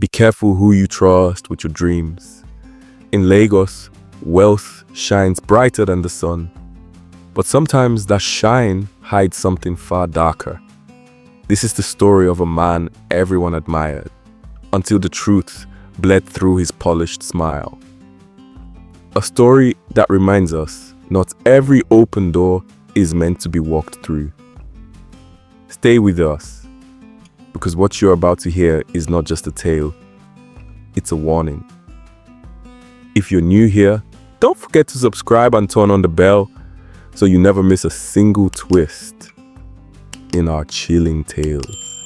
Be careful who you trust with your dreams. In Lagos, wealth shines brighter than the sun, but sometimes that shine hides something far darker. This is the story of a man everyone admired, until the truth bled through his polished smile. A story that reminds us not every open door is meant to be walked through. Stay with us, because what you're about to hear is not just a tale, it's a warning. If you're new here, don't forget to subscribe and turn on the bell so you never miss a single twist in our chilling tales.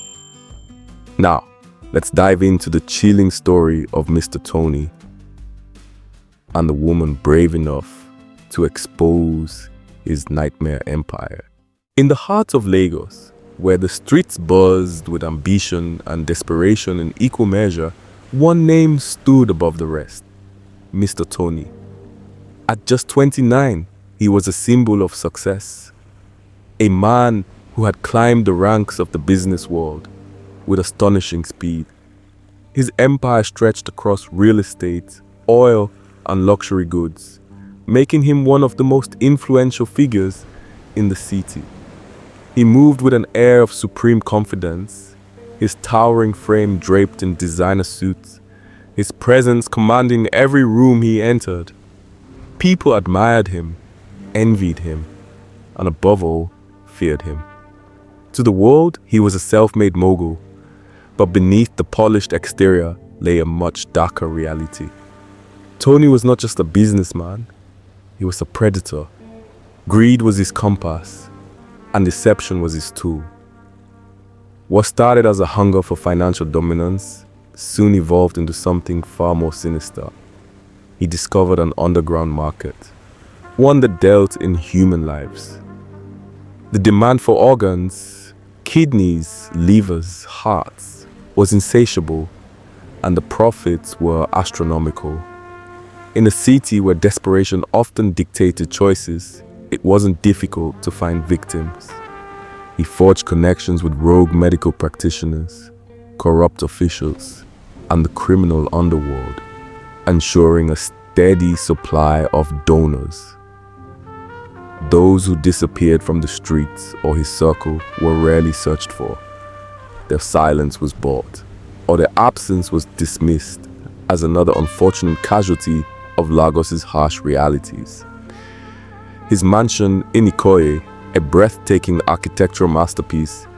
Now, let's dive into the chilling story of Mr. Toni and the woman brave enough to expose his nightmare empire. In the heart of Lagos, where the streets buzzed with ambition and desperation in equal measure, one name stood above the rest: Mr. Toni. At just 29, he was a symbol of success. A man who had climbed the ranks of the business world with astonishing speed. His empire stretched across real estate, oil, and luxury goods, making him one of the most influential figures in the city. He moved with an air of supreme confidence, his towering frame draped in designer suits, his presence commanding every room he entered. People admired him, envied him, and above all, feared him. To the world, he was a self-made mogul, but beneath the polished exterior lay a much darker reality. Toni was not just a businessman, he was a predator. Greed was his compass, and deception was his tool. What started as a hunger for financial dominance soon evolved into something far more sinister. He discovered an underground market, one that dealt in human lives. The demand for organs, kidneys, livers, hearts, was insatiable, and the profits were astronomical. In a city where desperation often dictated choices, it wasn't difficult to find victims. He forged connections with rogue medical practitioners, corrupt officials, and the criminal underworld, ensuring a steady supply of donors. Those who disappeared from the streets or his circle were rarely searched for. Their silence was bought, or their absence was dismissed as another unfortunate casualty of Lagos's harsh realities. His mansion in Ikoyi, a breathtaking architectural masterpiece,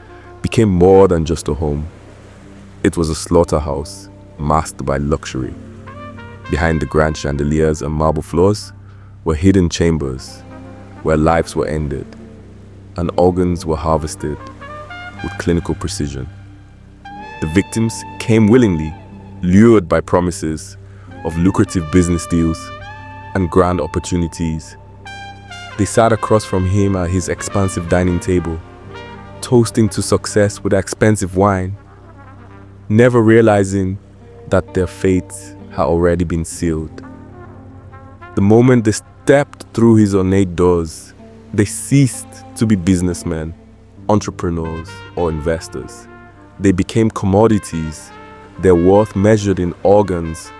became more than just a home. It was a slaughterhouse, masked by luxury. Behind the grand chandeliers and marble floors were hidden chambers where lives were ended and organs were harvested with clinical precision. The victims came willingly, lured by promises of lucrative business deals and grand opportunities. They sat across from him at his expansive dining table, toasting to success with expensive wine, never realizing that their fate had already been sealed. The moment they stepped through his ornate doors, they ceased to be businessmen, entrepreneurs, or investors. They became commodities, their worth measured in organs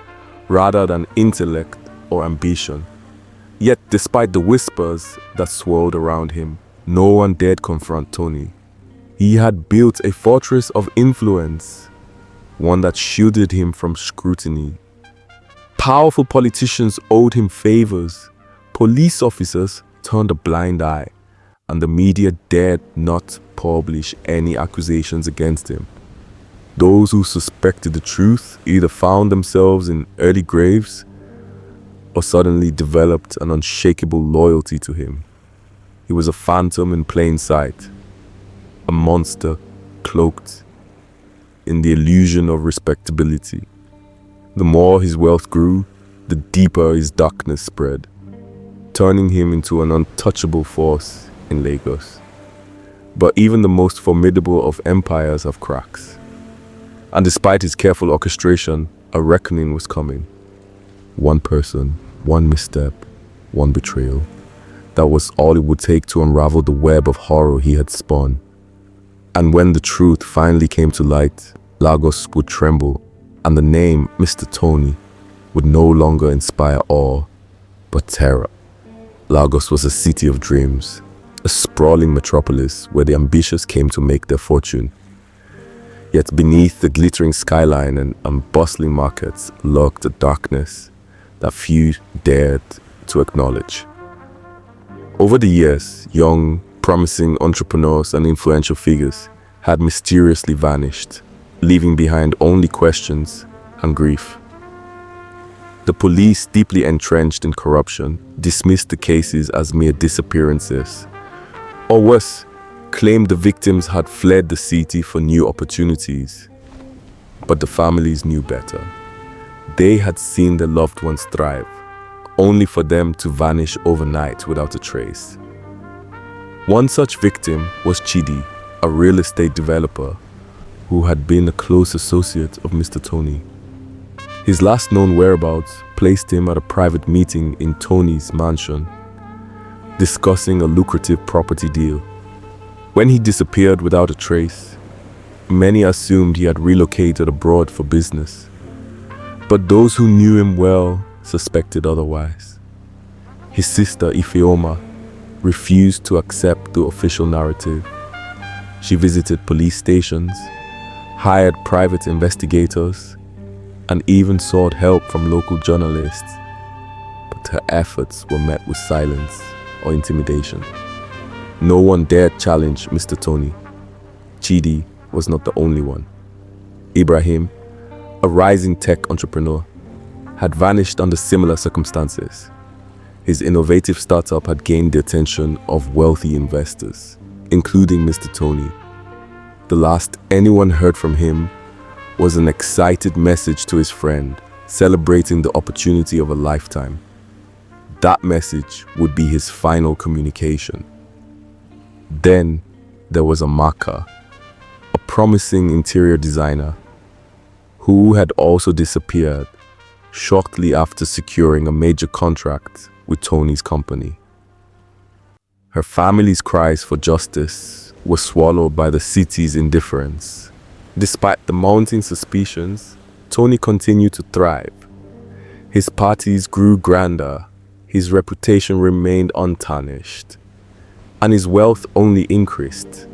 rather than intellect or ambition. Yet, despite the whispers that swirled around him, no one dared confront Toni. He had built a fortress of influence, one that shielded him from scrutiny. Powerful politicians owed him favors, police officers turned a blind eye, and the media dared not publish any accusations against him. Those who suspected the truth either found themselves in early graves or suddenly developed an unshakable loyalty to him. He was a phantom in plain sight, a monster cloaked in the illusion of respectability. The more his wealth grew, the deeper his darkness spread, turning him into an untouchable force in Lagos. But even the most formidable of empires have cracks. And despite his careful orchestration, a reckoning was coming. One person, one misstep, one betrayal. That was all it would take to unravel the web of horror he had spun. And when the truth finally came to light, Lagos would tremble, and the name Mr. Toni would no longer inspire awe, but terror. Lagos was a city of dreams, a sprawling metropolis where the ambitious came to make their fortune. Yet beneath the glittering skyline and bustling markets lurked a darkness that few dared to acknowledge. Over the years, young, promising entrepreneurs and influential figures had mysteriously vanished, leaving behind only questions and grief. The police, deeply entrenched in corruption, dismissed the cases as mere disappearances, or worse, claimed the victims had fled the city for new opportunities. But the families knew better. They had seen their loved ones thrive, only for them to vanish overnight without a trace. One such victim was Chidi, a real estate developer who had been a close associate of Mr. Toni. His last known whereabouts placed him at a private meeting in Toni's mansion, discussing a lucrative property deal. When he disappeared without a trace, many assumed he had relocated abroad for business. But those who knew him well suspected otherwise. His sister, Ifeoma, refused to accept the official narrative. She visited police stations, hired private investigators, and even sought help from local journalists. But her efforts were met with silence or intimidation. No one dared challenge Mr. Toni. Chidi was not the only one. Ibrahim, a rising tech entrepreneur, had vanished under similar circumstances. His innovative startup had gained the attention of wealthy investors, including Mr. Toni. The last anyone heard from him was an excited message to his friend, celebrating the opportunity of a lifetime. That message would be his final communication. Then there was Amaka, a promising interior designer, who had also disappeared shortly after securing a major contract with Toni's company. Her family's cries for justice were swallowed by the city's indifference. Despite the mounting suspicions, Toni continued to thrive. His parties grew grander, his reputation remained untarnished, and his wealth only increased.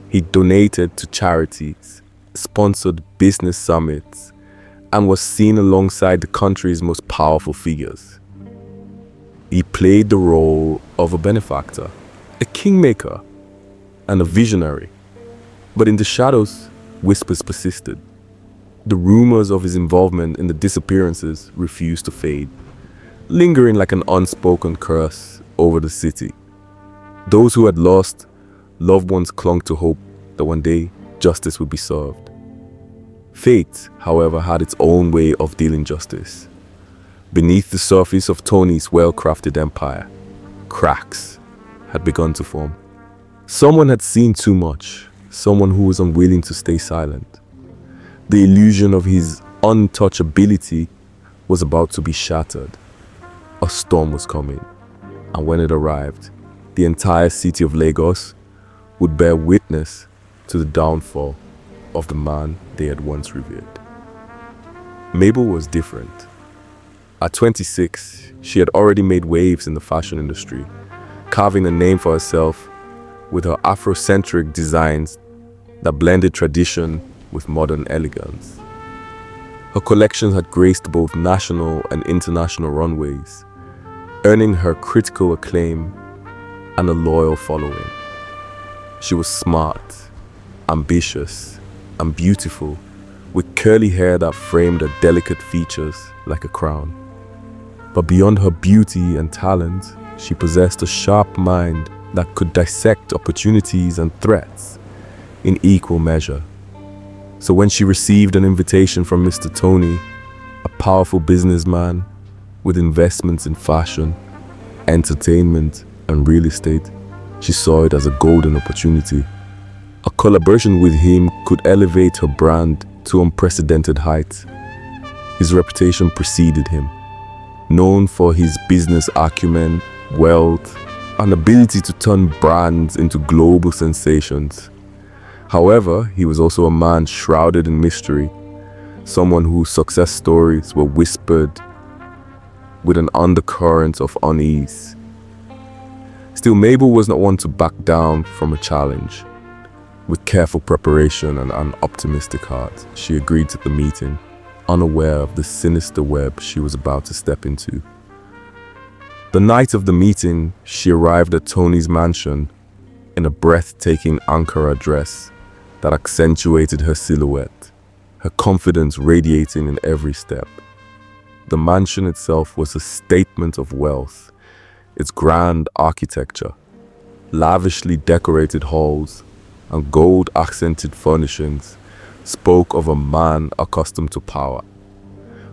He donated to charities, sponsored business summits, and was seen alongside the country's most powerful figures. He played the role of a benefactor, a kingmaker, and a visionary. But in the shadows, whispers persisted. The rumors of his involvement in the disappearances refused to fade, lingering like an unspoken curse over the city. Those who had lost loved ones clung to hope that one day justice would be served. Fate, however, had its own way of dealing justice. Beneath the surface of Toni's well-crafted empire, cracks had begun to form. Someone had seen too much, someone who was unwilling to stay silent. The illusion of his untouchability was about to be shattered. A storm was coming, and when it arrived, the entire city of Lagos would bear witness to the downfall of the man they had once revered. Mabel was different. At 26, she had already made waves in the fashion industry, carving a name for herself with her Afrocentric designs that blended tradition with modern elegance. Her collections had graced both national and international runways, earning her critical acclaim and a loyal following. She was smart, ambitious, and beautiful, with curly hair that framed her delicate features like a crown. But beyond her beauty and talent, she possessed a sharp mind that could dissect opportunities and threats in equal measure. So when she received an invitation from Mr. Toni, a powerful businessman with investments in fashion, entertainment, and real estate, she saw it as a golden opportunity. A collaboration with him could elevate her brand to unprecedented heights. His reputation preceded him, known for his business acumen, wealth, and ability to turn brands into global sensations. However, he was also a man shrouded in mystery, someone whose success stories were whispered with an undercurrent of unease. Still, Mabel was not one to back down from a challenge. With careful preparation and an optimistic heart, she agreed to the meeting, unaware of the sinister web she was about to step into. The night of the meeting, she arrived at Toni's mansion in a breathtaking Ankara dress that accentuated her silhouette, her confidence radiating in every step. The mansion itself was a statement of wealth. Its grand architecture, lavishly decorated halls, and gold-accented furnishings spoke of a man accustomed to power.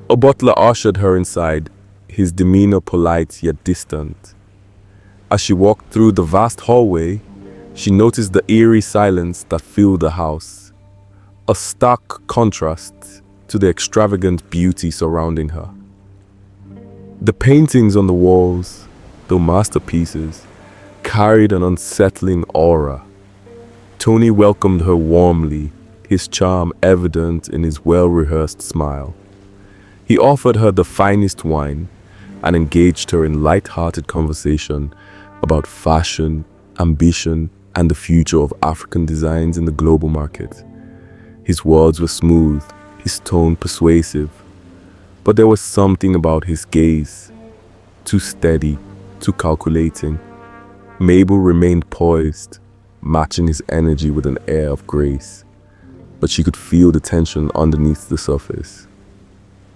A butler ushered her inside, his demeanor polite yet distant. As she walked through the vast hallway, she noticed the eerie silence that filled the house, a stark contrast to the extravagant beauty surrounding her. The paintings on the walls, though masterpieces, carried an unsettling aura. Toni welcomed her warmly, his charm evident in his well-rehearsed smile. He offered her the finest wine and engaged her in light-hearted conversation about fashion, ambition, and the future of African designs in the global market. His words were smooth, his tone persuasive, but there was something about his gaze, too steady, too calculating. Mabel remained poised, matching his energy with an air of grace, but she could feel the tension underneath the surface.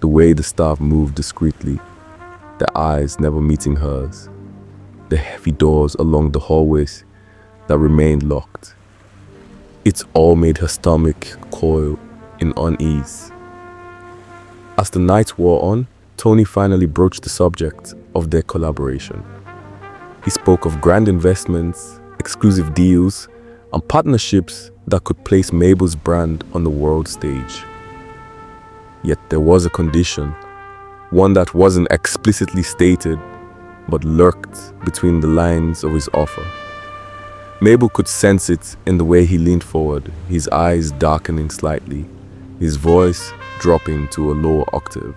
The way the staff moved discreetly, their eyes never meeting hers, the heavy doors along the hallways that remained locked. It all made her stomach coil in unease. As the night wore on, Toni finally broached the subject of their collaboration. He spoke of grand investments, exclusive deals, and partnerships that could place Mabel's brand on the world stage. Yet there was a condition, one that wasn't explicitly stated, but lurked between the lines of his offer. Mabel could sense it in the way he leaned forward, his eyes darkening slightly, his voice dropping to a lower octave.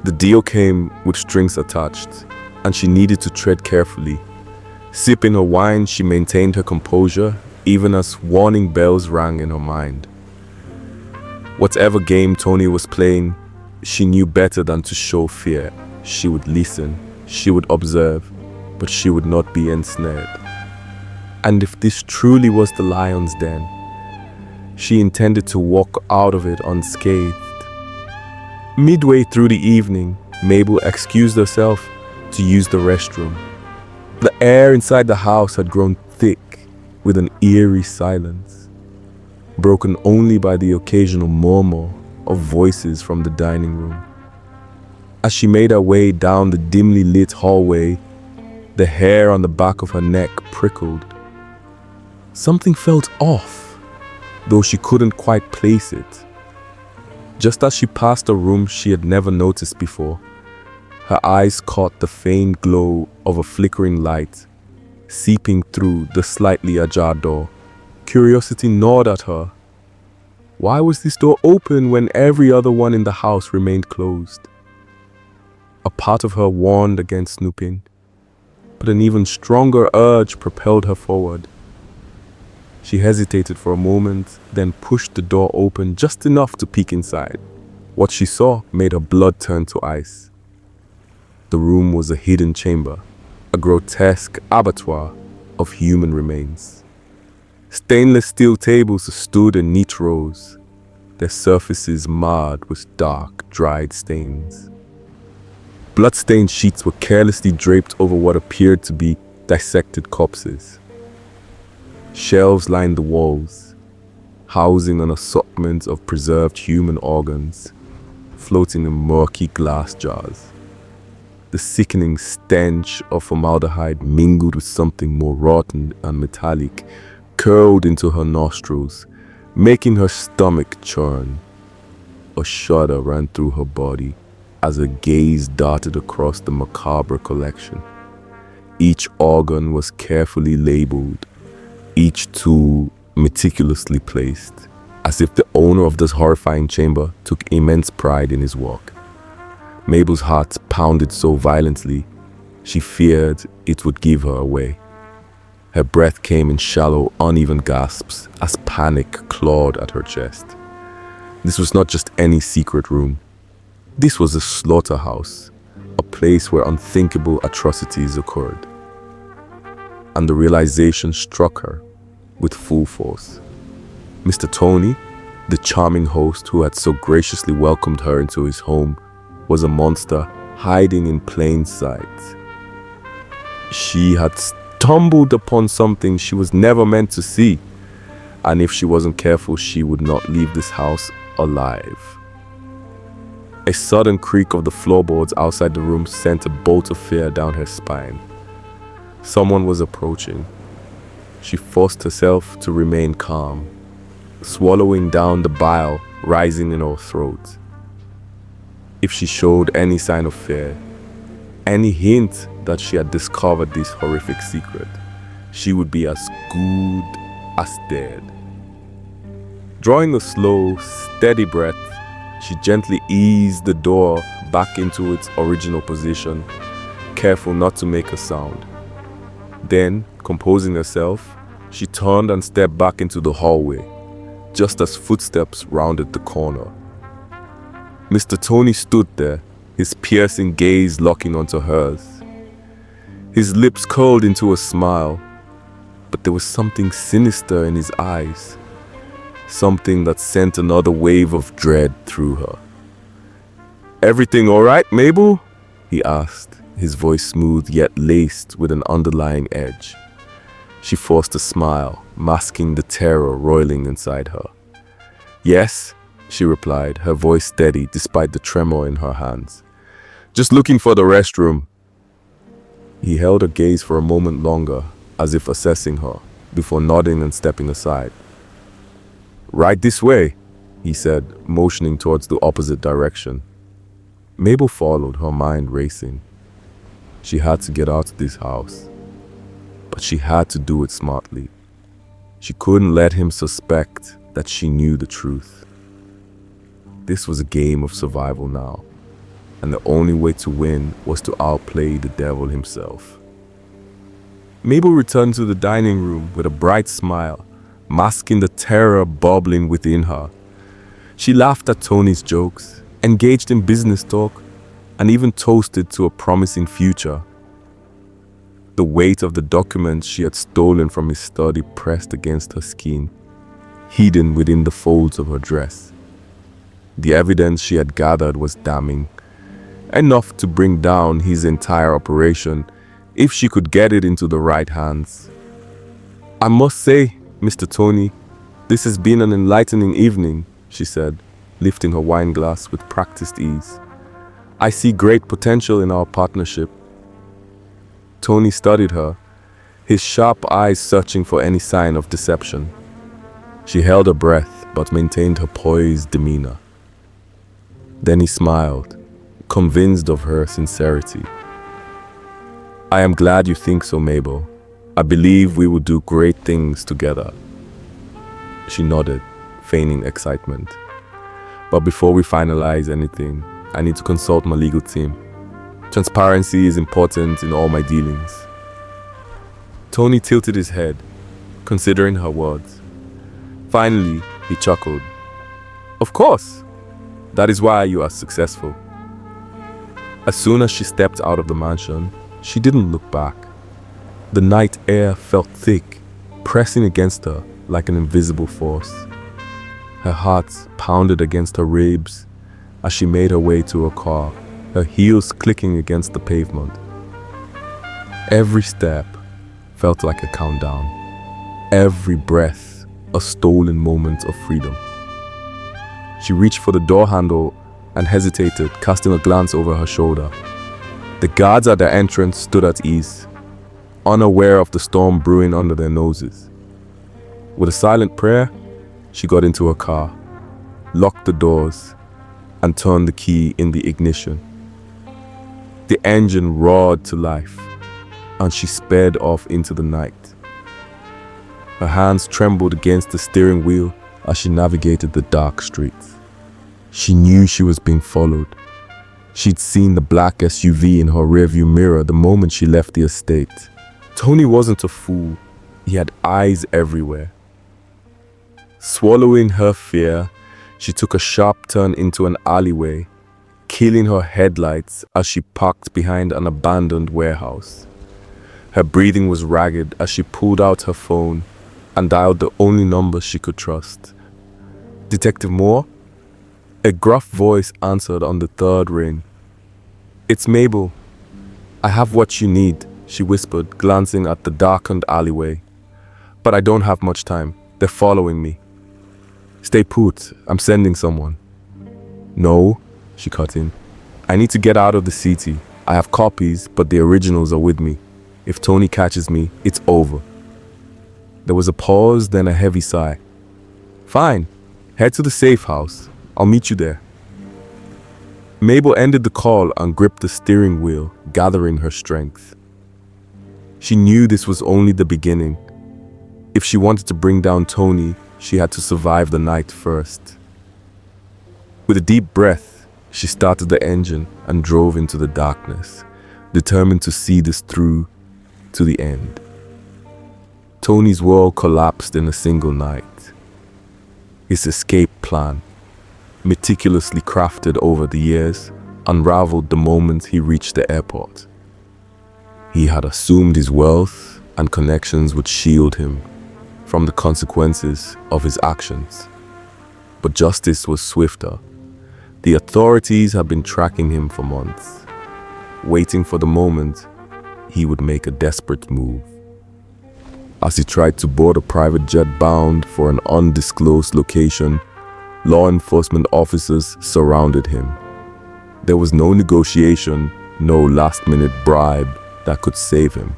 The deal came with strings attached, and she needed to tread carefully. Sipping her wine, she maintained her composure, even as warning bells rang in her mind. Whatever game Toni was playing, she knew better than to show fear. She would listen, she would observe, but she would not be ensnared. And if this truly was the lion's den, she intended to walk out of it unscathed. Midway through the evening, Mabel excused herself to use the restroom. The air inside the house had grown thick with an eerie silence, broken only by the occasional murmur of voices from the dining room. As she made her way down the dimly lit hallway, the hair on the back of her neck prickled. Something felt off, though she couldn't quite place it. Just as she passed a room she had never noticed before, her eyes caught the faint glow of a flickering light seeping through the slightly ajar door. Curiosity gnawed at her. Why was this door open when every other one in the house remained closed? A part of her warned against snooping, but an even stronger urge propelled her forward. She hesitated for a moment, then pushed the door open just enough to peek inside. What she saw made her blood turn to ice. The room was a hidden chamber, a grotesque abattoir of human remains. Stainless steel tables stood in neat rows, their surfaces marred with dark, dried stains. Blood-stained sheets were carelessly draped over what appeared to be dissected corpses. Shelves lined the walls, housing an assortment of preserved human organs, floating in murky glass jars. The sickening stench of formaldehyde mingled with something more rotten and metallic curled into her nostrils, making her stomach churn. A shudder ran through her body as her gaze darted across the macabre collection. Each organ was carefully labeled, each tool meticulously placed, as if the owner of this horrifying chamber took immense pride in his work. Mabel's heart pounded so violently, she feared it would give her away. Her breath came in shallow, uneven gasps as panic clawed at her chest. This was not just any secret room. This was a slaughterhouse, a place where unthinkable atrocities occurred. And the realization struck her with full force. Mr. Toni, the charming host who had so graciously welcomed her into his home, was a monster hiding in plain sight. She had stumbled upon something she was never meant to see, and if she wasn't careful, she would not leave this house alive. A sudden creak of the floorboards outside the room sent a bolt of fear down her spine. Someone was approaching. She forced herself to remain calm, swallowing down the bile rising in her throat. If she showed any sign of fear, any hint that she had discovered this horrific secret, she would be as good as dead. Drawing a slow, steady breath, she gently eased the door back into its original position, careful not to make a sound. Then, composing herself, she turned and stepped back into the hallway, just as footsteps rounded the corner. Mr. Toni stood there, his piercing gaze locking onto hers. His lips curled into a smile, but there was something sinister in his eyes, something that sent another wave of dread through her. "Everything all right, Mabel?" he asked, his voice smooth yet laced with an underlying edge. She forced a smile, masking the terror roiling inside her. "Yes," she replied, her voice steady despite the tremor in her hands. "Just looking for the restroom." He held her gaze for a moment longer, as if assessing her, before nodding and stepping aside. "Right this way," he said, motioning towards the opposite direction. Mabel followed, her mind racing. She had to get out of this house, but she had to do it smartly. She couldn't let him suspect that she knew the truth. This was a game of survival now, and the only way to win was to outplay the devil himself. Mabel returned to the dining room with a bright smile, masking the terror bubbling within her. She laughed at Toni's jokes, engaged in business talk, and even toasted to a promising future. The weight of the documents she had stolen from his study pressed against her skin, hidden within the folds of her dress. The evidence she had gathered was damning, enough to bring down his entire operation if she could get it into the right hands. "I must say, Mr. Toni, this has been an enlightening evening," she said, lifting her wine glass with practiced ease. "I see great potential in our partnership." Toni studied her, his sharp eyes searching for any sign of deception. She held her breath but maintained her poised demeanor. Then he smiled, convinced of her sincerity. "I am glad you think so, Mabel. I believe we will do great things together." She nodded, feigning excitement. "But before we finalize anything, I need to consult my legal team. Transparency is important in all my dealings." Toni tilted his head, considering her words. Finally, he chuckled. "Of course! That is why you are successful." As soon as she stepped out of the mansion, she didn't look back. The night air felt thick, pressing against her like an invisible force. Her heart pounded against her ribs as she made her way to her car, her heels clicking against the pavement. Every step felt like a countdown, every breath a stolen moment of freedom. She reached for the door handle and hesitated, casting a glance over her shoulder. The guards at the entrance stood at ease, unaware of the storm brewing under their noses. With a silent prayer, she got into her car, locked the doors, and turned the key in the ignition. The engine roared to life, and she sped off into the night. Her hands trembled against the steering wheel as she navigated the dark streets. She knew she was being followed. She'd seen the black SUV in her rearview mirror the moment she left the estate. Toni wasn't a fool. He had eyes everywhere. Swallowing her fear, she took a sharp turn into an alleyway, killing her headlights as she parked behind an abandoned warehouse. Her breathing was ragged as she pulled out her phone and dialed the only number she could trust. "Detective Moore?" A gruff voice answered on the third ring. "It's Mabel. I have what you need," she whispered, glancing at the darkened alleyway. "But I don't have much time. They're following me." "Stay put. I'm sending someone." "No," she cut in. "I need to get out of the city. I have copies, but the originals are with me. If Toni catches me, it's over." There was a pause, then a heavy sigh. "Fine. Head to the safe house. I'll meet you there." Mabel ended the call and gripped the steering wheel, gathering her strength. She knew this was only the beginning. If she wanted to bring down Toni, she had to survive the night first. With a deep breath, she started the engine and drove into the darkness, determined to see this through to the end. Toni's world collapsed in a single night. His escape plan, meticulously crafted over the years, unraveled the moment he reached the airport. He had assumed his wealth and connections would shield him from the consequences of his actions. But justice was swifter. The authorities had been tracking him for months, waiting for the moment he would make a desperate move. As he tried to board a private jet bound for an undisclosed location, law enforcement officers surrounded him. There was no negotiation, no last-minute bribe that could save him.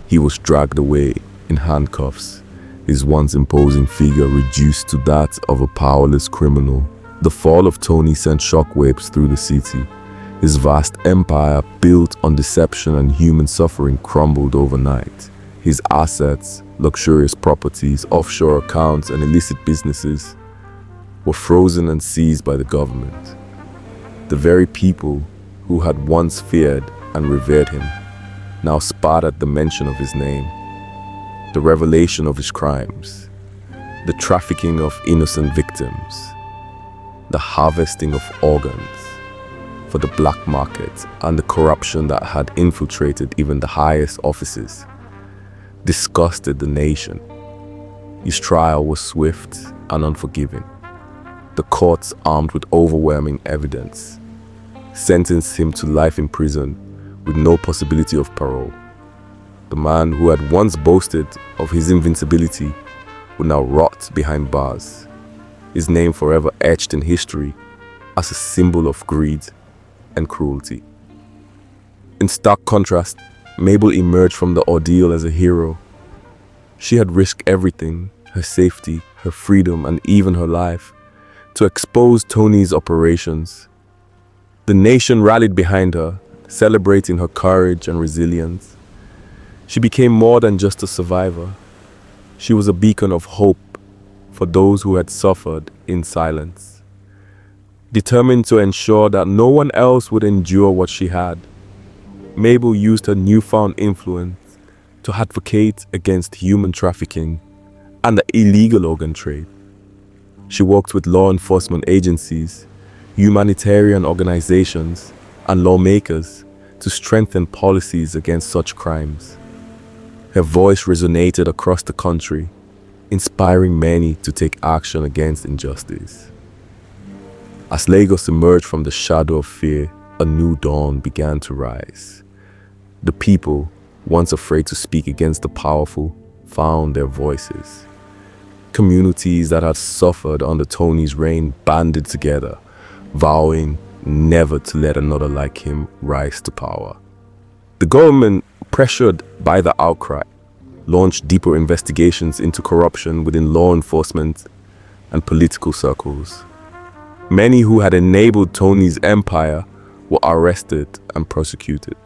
He was dragged away in handcuffs, his once imposing figure reduced to that of a powerless criminal. The fall of Toni sent shockwaves through the city. His vast empire, built on deception and human suffering, crumbled overnight. His assets, luxurious properties, offshore accounts, and illicit businesses were frozen and seized by the government. The very people who had once feared and revered him now spat at the mention of his name. The revelation of his crimes, the trafficking of innocent victims, the harvesting of organs for the black market, and the corruption that had infiltrated even the highest offices, disgusted the nation. His trial was swift and unforgiving. The courts, armed with overwhelming evidence, sentenced him to life in prison with no possibility of parole. The man who had once boasted of his invincibility would now rot behind bars, his name forever etched in history as a symbol of greed and cruelty. In stark contrast, Mabel emerged from the ordeal as a hero. She had risked everything, her safety, her freedom, and even her life, to expose Toni's operations. The nation rallied behind her, celebrating her courage and resilience. She became more than just a survivor. She was a beacon of hope for those who had suffered in silence. Determined to ensure that no one else would endure what she had, Mabel used her newfound influence to advocate against human trafficking and the illegal organ trade. She worked with law enforcement agencies, humanitarian organizations, and lawmakers to strengthen policies against such crimes. Her voice resonated across the country, inspiring many to take action against injustice. As Lagos emerged from the shadow of fear, a new dawn began to rise. The people, once afraid to speak against the powerful, found their voices. Communities that had suffered under Toni's reign banded together, vowing never to let another like him rise to power. The government, pressured by the outcry, launched deeper investigations into corruption within law enforcement and political circles. Many who had enabled Toni's empire were arrested and prosecuted,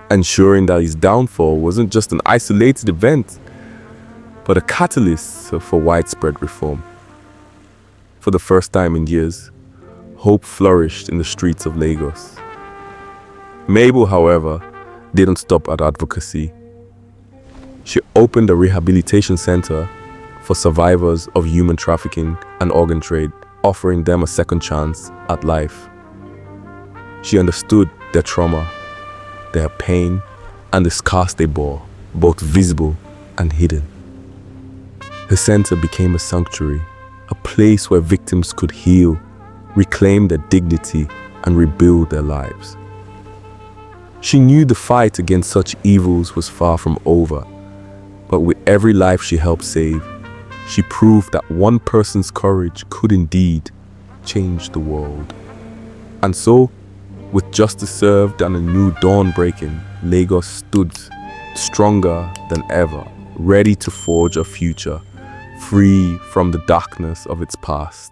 ensuring that his downfall wasn't just an isolated event, but a catalyst for widespread reform. For the first time in years, hope flourished in the streets of Lagos. Mabel, however, didn't stop at advocacy. She opened a rehabilitation center for survivors of human trafficking and organ trade, offering them a second chance at life. She understood their trauma, their pain, and the scars they bore, both visible and hidden. Her center became a sanctuary, a place where victims could heal, reclaim their dignity, and rebuild their lives. She knew the fight against such evils was far from over, but with every life she helped save, she proved that one person's courage could indeed change the world. And so, with justice served and a new dawn breaking, Lagos stood stronger than ever, ready to forge a future free from the darkness of its past.